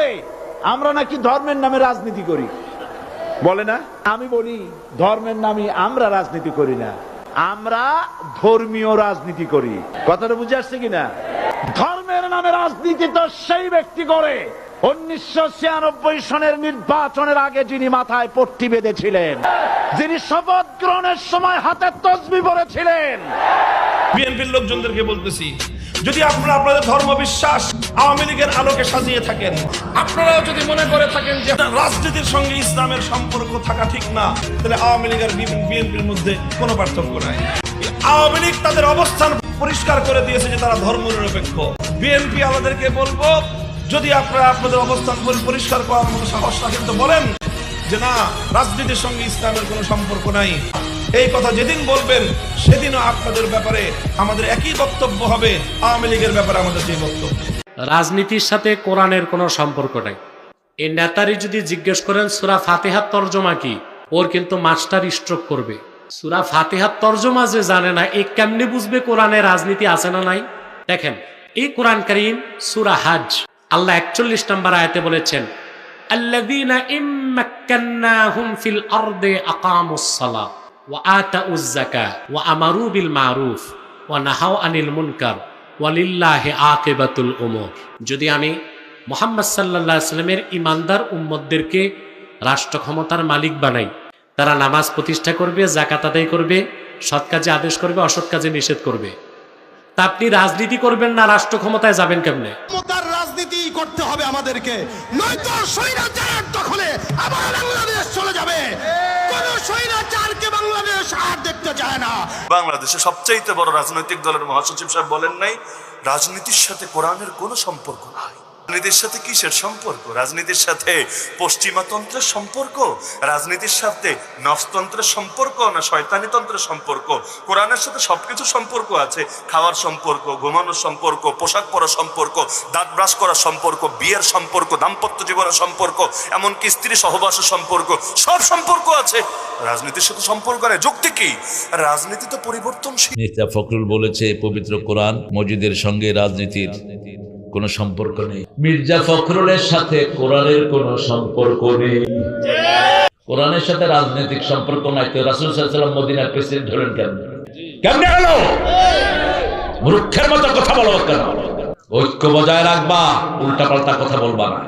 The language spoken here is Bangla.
বলে আমরা নাকি ধর্মের নামে রাজনীতি করি, বলে না? আমি বলি ধর্মের নামে আমরা রাজনীতি করি না, আমরা ধর্মীয় রাজনীতি করি। কথাটা বুঝে আসছে কিনা? ধর্মের নামে রাজনীতি তো সেই ব্যক্তি করে 1996 সনের নির্বাচনের আগে যিনি মাথায় পট্টি বেঁধেছিলেন, যিনি শপথ গ্রহণের সময় হাতে তসবিহ পরেছিলেন। বিএনপির লোকজনদেরকে বলতেছি, যদি আপনারা আপনাদের ধর্ম বিশ্বাস আওয়ামী লীগের আলোকে সাজিয়ে থাকেন, আপনারাও যদি মনে করে থাকেন যে রাজনীতির সঙ্গে ইসলামের সম্পর্ক থাকা ঠিক না, তাহলে আওয়ামী লীগ আর বিএনপির মধ্যে কোনো পার্থক্য নাই। আওয়ামী লীগ তাদের অবস্থান পরিষ্কার করে দিয়েছে যে তারা ধর্মনিরপেক্ষ। বিএনপি আমাদেরকে বলবো, যদি আপনারা আপনাদের অবস্থান পরিষ্কার করার মতো সাহস রাখেন তো বলেন যে না, রাজনীতির সঙ্গে ইসলামের কোনো সম্পর্ক নাই। এই কথা যেদিন বলবেন সেদিনও আপনাদের ব্যাপারে আমাদের একই বক্তব্য হবে, আওয়ামী লীগের ব্যাপারে আমাদের যে বক্তব্য। রাজনীতির সাথে কোরআনের কোনো সম্পর্ক নাই। এই নেতারি যদি জিজ্ঞেস করেন সূরা ফাতিহার তরজমা কি, ওর কিন্তু মাস্টার স্ট্রোক করবে। সূরা ফাতিহার তরজমা যে জানে না, এ কেমনে বুঝবে কোরআনে রাজনীতি আছে না নাই? দেখেন, এই কোরআন কারীম সূরা হজ আল্লাহ 41 নম্বর আয়াতে বলেছেন, আল্লাযীনা ইম্মাক্কান্নাহুম ফিল আরদি আকামুস সালাহ ওয়া আতাউজ যাকাহ ওয়া আমারু বিল মারুফ ওয়া নাহাউ আনিল মুনকার ওয়ালিল্লাহি আকিবাতুল উমুর। যদি আমি মুহাম্মদ সাল্লাল্লাহু আলাইহি ওয়াসাল্লামের ঈমানদার উম্মতদেরকে রাষ্ট্র ক্ষমতার মালিক বানাই, তারা নামাজ প্রতিষ্ঠা করবে, যাকাত আদায় করবে, সৎ কাজে আদেশ করবে, অসৎ কাজে নিষেধ করবে, তা আপনি রাজনীতি করবেন না, রাষ্ট্র ক্ষমতায় যাবেন কেমনে? ক্ষমতার রাজনীতি করতে হবে আমাদেরকে, নয়তো স্বৈরাচারের দখলে আবার বাংলাদেশ চলে যাবে। কোন স্বৈরাচারকে বাংলাদেশ আর দেখতে চায় না। বাংলাদেশে সবচাইতে বড় রাজনৈতিক দলের মহাসচিব সাহেব বলেন নাই রাজনীতির সাথে কোরআনের কোনো সম্পর্ক নাই। রাজনীতির সাথে কিসের সম্পর্ক? রাজনীতির সাথে পশ্চিমাতন্ত্রের সম্পর্ক, রাজনীতির সাথে নফসতন্ত্রের সম্পর্ক না শয়তানি তন্ত্রের সম্পর্ক? কোরআনের সাথে সবকিছু সম্পর্ক আছে। খাওয়ার সম্পর্ক, ঘুমানোর সম্পর্ক, পোশাক পরার সম্পর্ক, দাঁত ব্রাশ করার সম্পর্ক, বিয়ের সম্পর্ক, দাম্পত্য জীবনের সম্পর্ক, এমনকি স্ত্রী সহবাসের সম্পর্ক, সব সম্পর্ক আছে। রাজনীতির সাথে সম্পর্ক নেই। যুক্তি কি? রাজনীতি তো পরিবর্তনশীল। মির্জা ফখরুল বলেছে পবিত্র কোরআন মসজিদের সঙ্গে রাজনীতির কোনো সম্পর্ক নেই। মির্জা ফখরুলের সাথে কোরআনের কোনো সম্পর্ক নেই। কোরআনের সাথে রাজনৈতিক সম্পর্ক নাই, তো রাসূল সাল্লাল্লাহু আলাইহি ওয়াসাল্লাম মদিনার প্রেসিডেন্ট হলেন কেমনে হলো? মূর্খের মতো কথা বলো কেন? ঐক্য বজায় রাখবা, উল্টাপাল্টা কথা বলবা না।